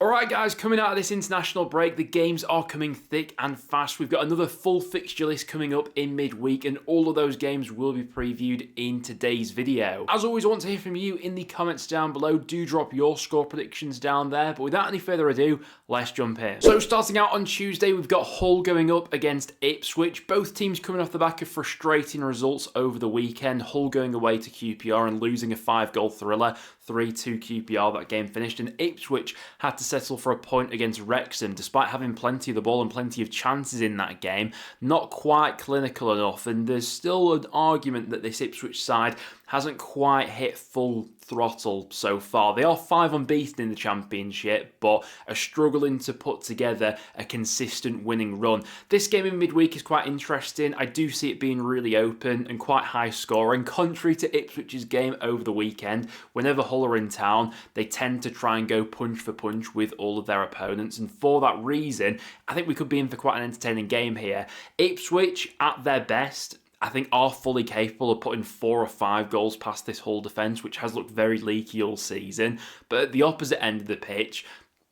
Alright guys, coming out of this international break, the games are coming thick and fast. We've got another full fixture list coming up in midweek, and all of those games will be previewed in today's video. As always, I want to hear from you in the comments down below. Do drop your score predictions down there, but without any further ado, let's jump in. So starting out on Tuesday, we've got Hull going up against Ipswich. Both teams coming off the back of frustrating results over the weekend. Hull going away to QPR and losing a 5-goal thriller, 3-2 QPR, that game finished, and Ipswich had to settle for a point against Wrexham despite having plenty of the ball and plenty of chances in that game. Not quite clinical enough, and there's still an argument that this Ipswich side hasn't quite hit full throttle so far. They are 5 unbeaten in the Championship, but are struggling to put together a consistent winning run. This game in midweek is quite interesting. I do see it being really open and quite high scoring. Contrary to Ipswich's game over the weekend, whenever Hull are in town, they tend to try and go punch for punch with all of their opponents, and for that reason, I think we could be in for quite an entertaining game here. Ipswich, at their best, I think are fully capable of putting 4 or 5 goals past this Hull defence, which has looked very leaky all season. But at the opposite end of the pitch,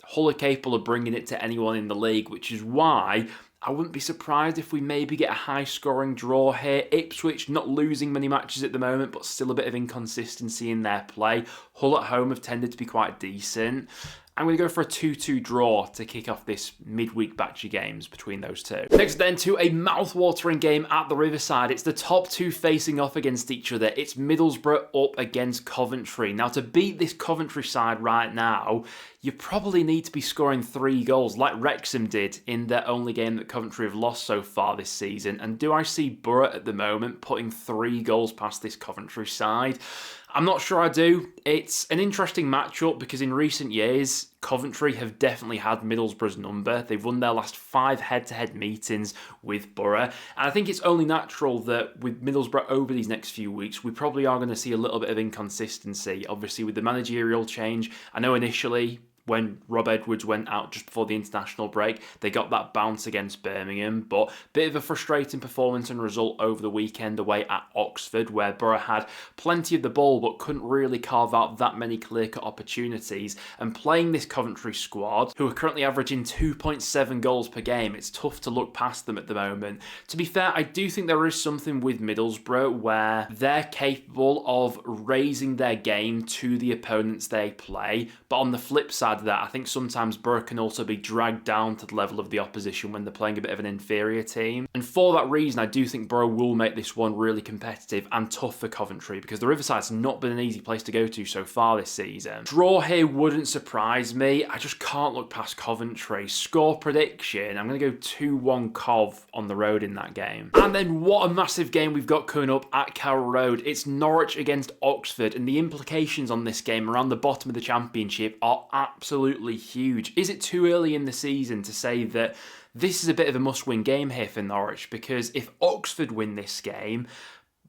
Hull are capable of bringing it to anyone in the league, which is why I wouldn't be surprised if we maybe get a high-scoring draw here. Ipswich not losing many matches at the moment, but still a bit of inconsistency in their play. Hull at home have tended to be quite decent. I'm going to go for a 2-2 draw to kick off this midweek batch of games between those two. Next then to a mouth-watering game at the Riverside. It's the top two facing off against each other. It's Middlesbrough up against Coventry. Now, to beat this Coventry side right now, you probably need to be scoring 3 goals like Wrexham did in their only game that Coventry have lost so far this season. And do I see Borough at the moment putting 3 goals past this Coventry side? I'm not sure I do. It's an interesting matchup because in recent years, Coventry have definitely had Middlesbrough's number. They've won their last 5 head-to-head meetings with Borough. And I think it's only natural that with Middlesbrough over these next few weeks, we probably are going to see a little bit of inconsistency. Obviously, with the managerial change, I know initially when Rob Edwards went out just before the international break, they got that bounce against Birmingham, but bit of a frustrating performance and result over the weekend away at Oxford, where Borough had plenty of the ball but couldn't really carve out that many clear-cut opportunities. And playing this Coventry squad, who are currently averaging 2.7 goals per game, it's tough to look past them at the moment. To be fair, I do think there is something with Middlesbrough where they're capable of raising their game to the opponents they play, but on the flip side of that, I think sometimes Borough can also be dragged down to the level of the opposition when they're playing a bit of an inferior team. And for that reason, I do think Borough will make this one really competitive and tough for Coventry, because the Riverside's not been an easy place to go to so far this season. Draw here wouldn't surprise me. I just can't look past Coventry. Score prediction, I'm going to go 2-1 Cov on the road in that game. And then what a massive game we've got coming up at Carroll Road. It's Norwich against Oxford, and the implications on this game around the bottom of the Championship are absolutely huge. Is it too early in the season to say that this is a bit of a must-win game here for Norwich? Because if Oxford win this game,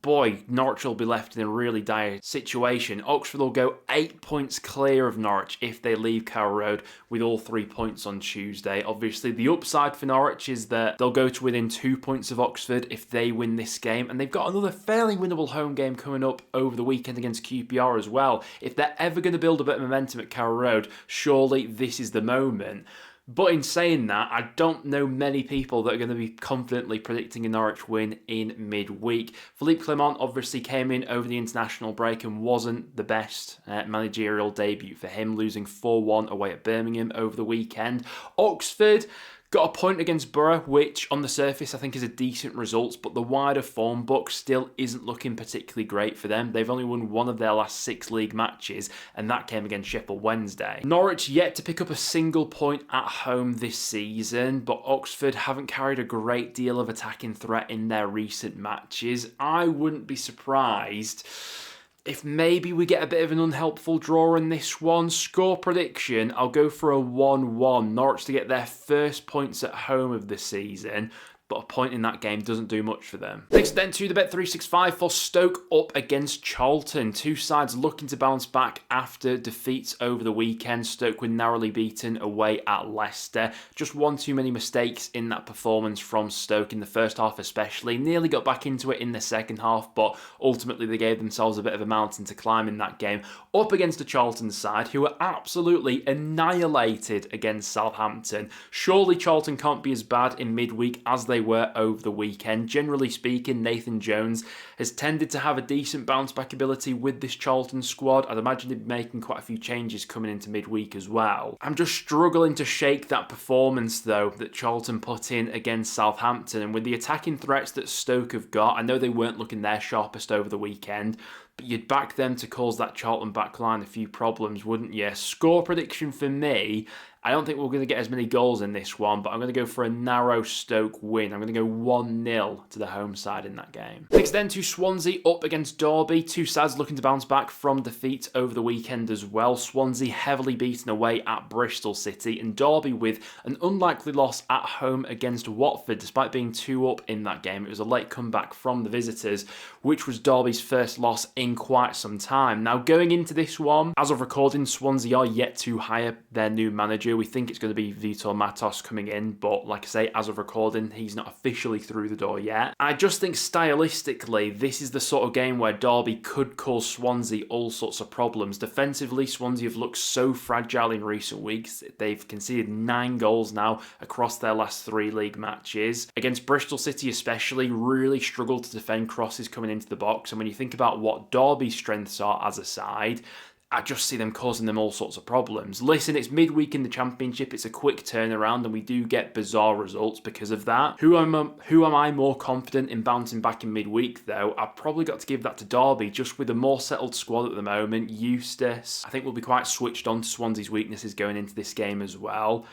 boy, Norwich will be left in a really dire situation. Oxford will go 8 points clear of Norwich if they leave Carroll Road with all 3 points on Tuesday. Obviously, the upside for Norwich is that they'll go to within 2 points of Oxford if they win this game. And they've got another fairly winnable home game coming up over the weekend against QPR as well. If they're ever going to build a bit of momentum at Carroll Road, surely this is the moment. But in saying that, I don't know many people that are going to be confidently predicting a Norwich win in midweek. Philippe Clement obviously came in over the international break and wasn't the best managerial debut for him, losing 4-1 away at Birmingham over the weekend. Oxford got a point against Borough, which on the surface I think is a decent result, but the wider form book still isn't looking particularly great for them. They've only won 1 of their last 6 league matches, and that came against Sheffield Wednesday. Norwich yet to pick up a single point at home this season, but Oxford haven't carried a great deal of attacking threat in their recent matches. I wouldn't be surprised if maybe we get a bit of an unhelpful draw in this one. Score prediction, I'll go for a 1-1. Norwich to get their first points at home of the season. but a point in that game doesn't do much for them. Next then to the Bet365 for Stoke up against Charlton. Two sides looking to bounce back after defeats over the weekend. Stoke were narrowly beaten away at Leicester. Just one too many mistakes in that performance from Stoke in the first half especially. Nearly got back into it in the second half, but ultimately they gave themselves a bit of a mountain to climb in that game. Up against the Charlton side who were absolutely annihilated against Southampton. Surely Charlton can't be as bad in midweek as they were over the weekend. Generally speaking, Nathan Jones has tended to have a decent bounce back ability with this Charlton squad. I'd imagine he'd be making quite a few changes coming into midweek as well. I'm just struggling to shake that performance though that Charlton put in against Southampton, and with the attacking threats that Stoke have got, I know they weren't looking their sharpest over the weekend, but you'd back them to cause that Charlton backline a few problems, wouldn't you? Score prediction for me, I don't think we're going to get as many goals in this one, but I'm going to go for a narrow Stoke win. I'm going to go 1-0 to the home side in that game. Next then to Swansea up against Derby. Two sides looking to bounce back from defeat over the weekend as well. Swansea heavily beaten away at Bristol City, and Derby with an unlikely loss at home against Watford despite being 2 up in that game. It was a late comeback from the visitors, which was Derby's first loss in quite some time. Now going into this one, as of recording, Swansea are yet to hire their new manager. We think it's going to be Vitor Matos coming in, but like I say, as of recording, he's not officially through the door yet. I just think stylistically, this is the sort of game where Derby could cause Swansea all sorts of problems. Defensively, Swansea have looked so fragile in recent weeks. They've conceded 9 goals now across their last 3 league matches. Against Bristol City especially, really struggled to defend crosses coming into the box. And when you think about what Derby's strengths are as a side, I just see them causing them all sorts of problems. Listen, it's midweek in the Championship. It's a quick turnaround and we do get bizarre results because of that. Who am I more confident in bouncing back in midweek though? I've probably got to give that to Derby, just with a more settled squad at the moment. Eustace, I think we'll be quite switched on to Swansea's weaknesses going into this game as well.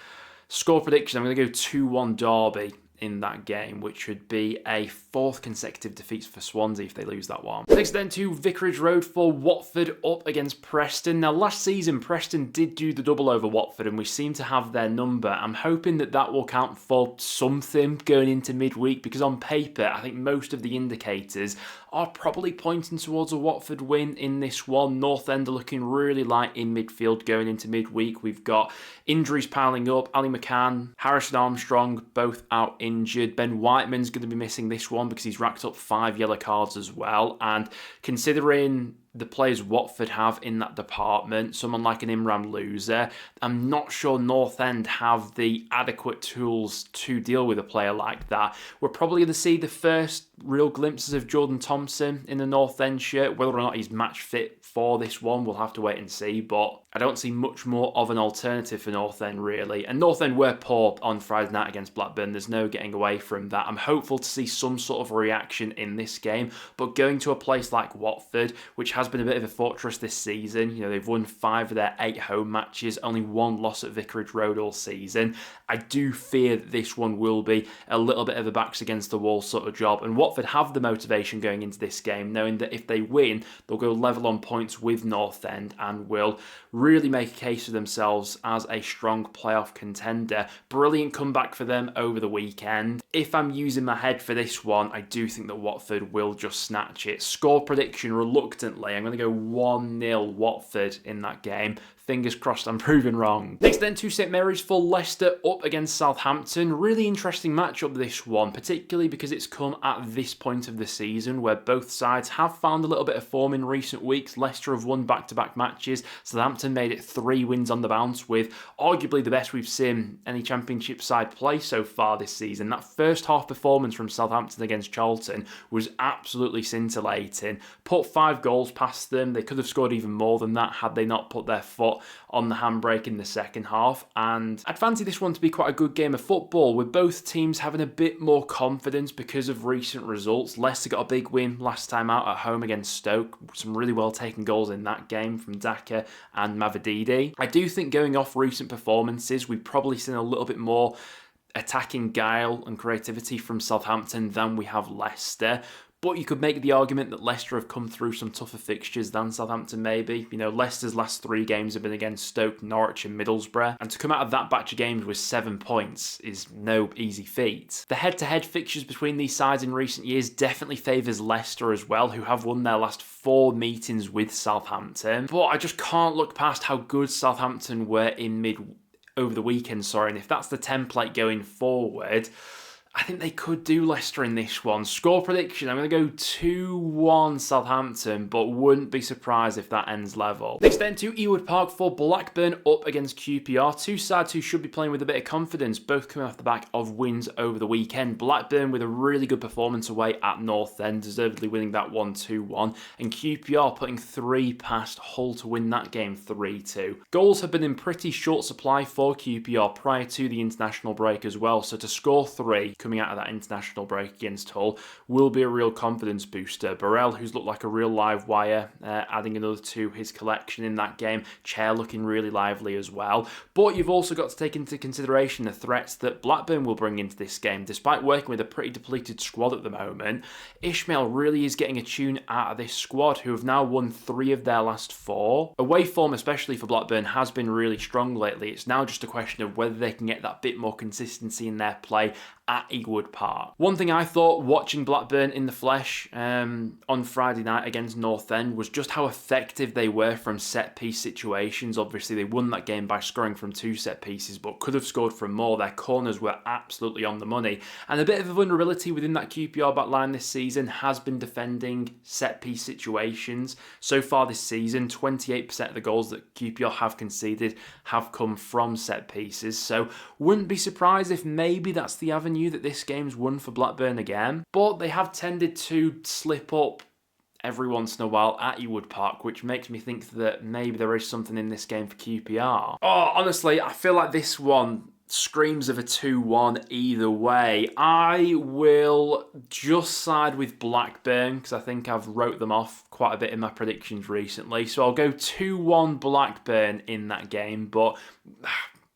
Score prediction, I'm going to go 2-1 Derby in that game, which would be a 4th consecutive defeat for Swansea if they lose that one. Next then to Vicarage Road for Watford up against Preston. Now last season Preston did do the double over Watford and we seem to have their number. I'm hoping that that will count for something going into midweek, because on paper I think most of the indicators are probably pointing towards a Watford win in this one. North End are looking really light in midfield going into midweek. We've got injuries piling up. Ali McCann, Harrison Armstrong both out injured. Ben Whiteman's going to be missing this one because he's racked up 5 yellow cards as well. And considering the players Watford have in that department, someone like an Imran Loser, I'm not sure North End have the adequate tools to deal with a player like that. We're probably going to see the first real glimpses of Jordan Thompson in the North End shirt. Whether or not he's match fit for this one, we'll have to wait and see, but I don't see much more of an alternative for North End really. And North End were poor on Friday night against Blackburn. There's no getting away from that. I'm hopeful to see some sort of reaction in this game, but going to a place like Watford, which has been a bit of a fortress this season, you know, they've won 5 of their 8 home matches, only 1 loss at Vicarage Road all season. I do fear that this one will be a little bit of a backs against the wall sort of job, and Watford have the motivation going into this game, knowing that if they win, they'll go level on points with North End and will really make a case for themselves as a strong playoff contender. Brilliant comeback for them over the weekend. If I'm using my head for this one, I do think that Watford will just snatch it. Score prediction, reluctantly, I'm going to go 1-0 Watford in that game. Fingers crossed I'm proven wrong. Next then to St Mary's for Leicester up against Southampton. Really interesting matchup this one, particularly because it's come at this point of the season where both sides have found a little bit of form in recent weeks. Leicester have won back-to-back matches. Southampton made it 3 wins on the bounce, with arguably the best we've seen any Championship side play so far this season. That first half performance from Southampton against Charlton was absolutely scintillating. Put 5 goals past them. They could have scored even more than that had they not put their foot on the handbrake in the second half, and I'd fancy this one to be quite a good game of football, with both teams having a bit more confidence because of recent results. Leicester got a big win last time out at home against Stoke, some really well taken goals in that game from Daka and Mavididi. I do think going off recent performances, we've probably seen a little bit more attacking guile and creativity from Southampton than we have Leicester. But you could make the argument that Leicester have come through some tougher fixtures than Southampton maybe. You know, Leicester's last 3 games have been against Stoke, Norwich and Middlesbrough, and to come out of that batch of games with 7 points is no easy feat. The head-to-head fixtures between these sides in recent years definitely favours Leicester as well, who have won their last 4 meetings with Southampton. But I just can't look past how good Southampton were over the weekend, and if that's the template going forward, I think they could do Leicester in this one. Score prediction, I'm going to go 2-1 Southampton, but wouldn't be surprised if that ends level. Next then to Ewood Park for Blackburn up against QPR. Two sides who should be playing with a bit of confidence, both coming off the back of wins over the weekend. Blackburn with a really good performance away at North End, deservedly winning that 1-2-1, and QPR putting 3 past Hull to win that game 3-2. Goals have been in pretty short supply for QPR prior to the international break as well, so to score 3 coming out of that international break against Hull will be a real confidence booster. Burrell, who's looked like a real live wire, adding another to his collection in that game. Chair looking really lively as well. But you've also got to take into consideration the threats that Blackburn will bring into this game. Despite working with a pretty depleted squad at the moment, Ishmael really is getting a tune out of this squad, who have now won 3 of their last 4. Away form, especially for Blackburn, has been really strong lately. It's now just a question of whether they can get that bit more consistency in their play at Ewood Park. One thing I thought watching Blackburn in the flesh on Friday night against North End was just how effective they were from set-piece situations. Obviously, they won that game by scoring from 2 set pieces, but could have scored from more. Their corners were absolutely on the money. And a bit of a vulnerability within that QPR back line this season has been defending set-piece situations. So far this season, 28% of the goals that QPR have conceded have come from set pieces. So wouldn't be surprised if maybe that's the avenue that this game's won for Blackburn again, but they have tended to slip up every once in a while at Ewood Park, which makes me think that maybe there is something in this game for QPR. Oh, honestly, I feel like this one screams of a 2-1 either way. I will just side with Blackburn because I think I've wrote them off quite a bit in my predictions recently, so I'll go 2-1 Blackburn in that game, but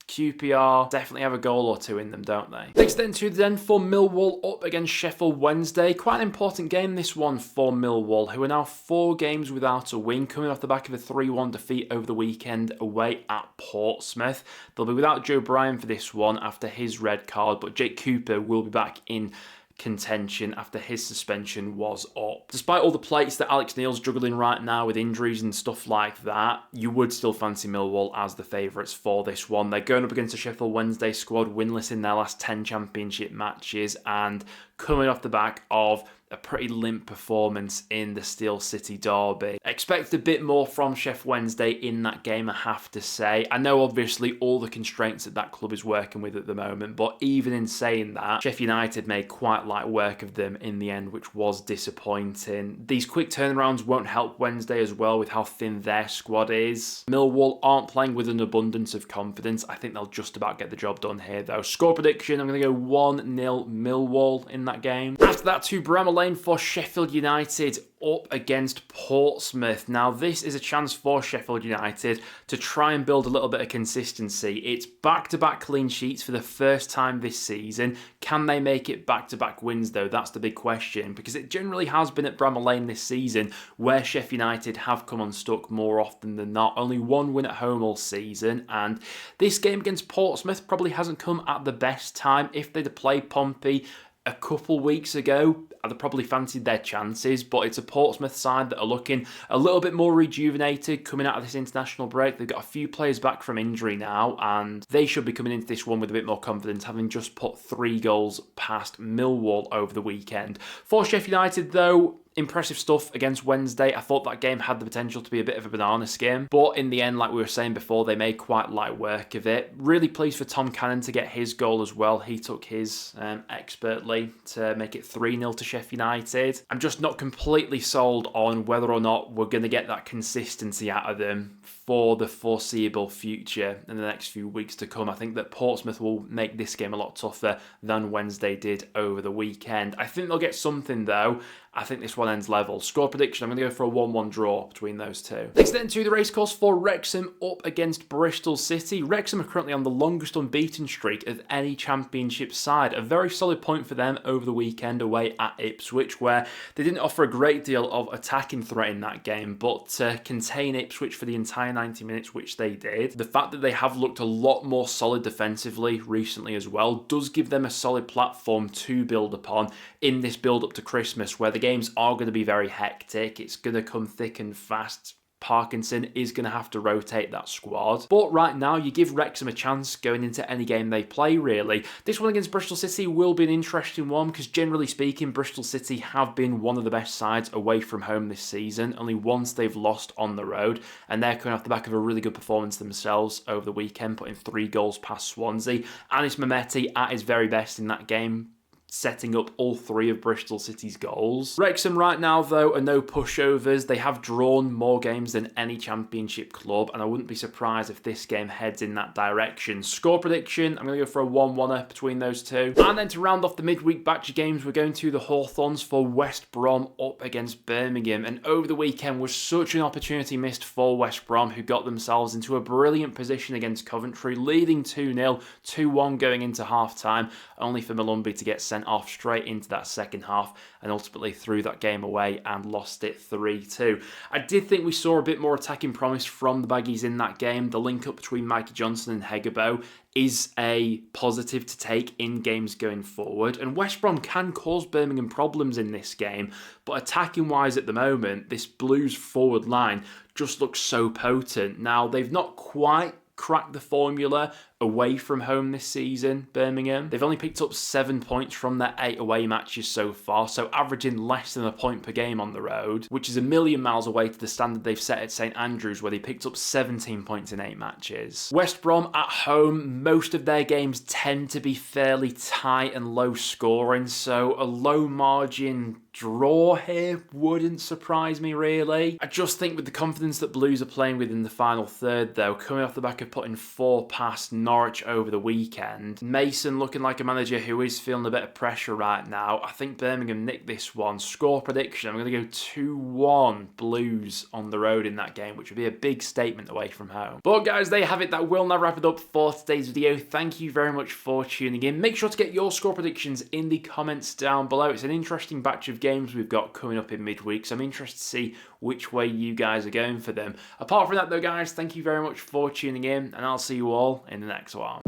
QPR definitely have a goal or 2 in them, don't they? Next then for Millwall up against Sheffield Wednesday. Quite an important game this one for Millwall, who are now 4 games without a win, coming off the back of a 3-1 defeat over the weekend away at Portsmouth. They'll be without Joe Bryan for this one after his red card, but Jake Cooper will be back in contention after his suspension was up. Despite all the plates that Alex Neil's juggling right now with injuries and stuff like that, you would still fancy Millwall as the favourites for this one. They're going up against a Sheffield Wednesday squad winless in their last 10 championship matches and coming off the back of a pretty limp performance in the Steel City derby. Expect a bit more from Sheff Wednesday in that game, I have to say. I know obviously all the constraints that club is working with at the moment, but even in saying that, Sheff United made quite light work of them in the end, which was disappointing. These quick turnarounds won't help Wednesday as well with how thin their squad is. Millwall aren't playing with an abundance of confidence. I think they'll just about get the job done here though. Score prediction, I'm going to go 1-0 Millwall in that game. After that, to Bramall Lane for Sheffield United up against Portsmouth. Now, this is a chance for Sheffield United to try and build a little bit of consistency. It's back-to-back clean sheets for the first time this season. Can they make it back-to-back wins, though? That's the big question, because it generally has been at Bramall Lane this season where Sheffield United have come unstuck more often than not. Only 1 win at home all season, and this game against Portsmouth probably hasn't come at the best time. If they'd have played Pompey a couple weeks ago, I'd have probably fancied their chances, but it's a Portsmouth side that are looking a little bit more rejuvenated coming out of this international break. They've got a few players back from injury now, and they should be coming into this one with a bit more confidence, having just put 3 goals past Millwall over the weekend. For Sheffield United, though, impressive stuff against Wednesday. I thought that game had the potential to be a bit of a banana skin, but in the end, like we were saying before, they made quite light work of it. Really pleased for Tom Cannon to get his goal as well. He took his expertly to make it 3-0 to Sheffield United. I'm just not completely sold on whether or not we're going to get that consistency out of them for the foreseeable future in the next few weeks to come. I think that Portsmouth will make this game a lot tougher than Wednesday did over the weekend. I think they'll get something though, I think this one ends level. Score prediction, I'm going to go for a 1-1 draw between those two. Next then to the racecourse for Wrexham up against Bristol City. Wrexham are currently on the longest unbeaten streak of any championship side. A very solid point for them over the weekend away at Ipswich, where they didn't offer a great deal of attacking threat in that game, but to contain Ipswich for the entire 90 minutes, which they did. The fact that they have looked a lot more solid defensively recently as well does give them a solid platform to build upon in this build up to Christmas, where the games are going to be very hectic. It's going to come thick and fast. Parkinson is going to have to rotate that squad. But right now, you give Wrexham a chance going into any game they play, really. This one against Bristol City will be an interesting one because, generally speaking, Bristol City have been one of the best sides away from home this season. Only once they've lost on the road, and they're coming off the back of a really good performance themselves over the weekend, putting 3 goals past Swansea. Anis Mehmeti at his very best in that game, setting up all 3 of Bristol City's goals. Wrexham right now, though, are no pushovers. They have drawn more games than any championship club, and I wouldn't be surprised if this game heads in that direction. Score prediction, I'm going to go for a 1-1 between those two. And then to round off the midweek batch of games, we're going to the Hawthorns for West Brom up against Birmingham. And over the weekend was such an opportunity missed for West Brom, who got themselves into a brilliant position against Coventry, leading 2-0, 2-1 going into half-time, only for Malumbi to get sent off straight into that second half and ultimately threw that game away and lost it 3-2. I did think we saw a bit more attacking promise from the Baggies in that game. The link up between Mikey Johnson and Hegebo is a positive to take in games going forward, and West Brom can cause Birmingham problems in this game, but attacking wise at the moment, this Blues forward line just looks so potent. Now, they've not quite cracked the formula away from home this season, Birmingham. They've only picked up 7 points from their 8 away matches so far, so averaging less than a point per game on the road, which is a million miles away to the standard they've set at St Andrews, where they picked up 17 points in 8 matches. West Brom at home, most of their games tend to be fairly tight and low scoring, so a low margin draw here wouldn't surprise me, really. I just think with the confidence that Blues are playing with in the final third, though, coming off the back of putting 4 past Norwich over the weekend, Mason looking like a manager who is feeling a bit of pressure right now, I think Birmingham nicked this one. Score prediction, I'm going to go 2-1 Blues on the road in that game, which would be a big statement away from home. But guys, there you have it. That will now wrap it up for today's video. Thank you very much for tuning in. Make sure to get your score predictions in the comments down below. It's an interesting batch of games we've got coming up in midweek, so I'm interested to see which way you guys are going for them. Apart from that though, guys, thank you very much for tuning in, and I'll see you all in the next one.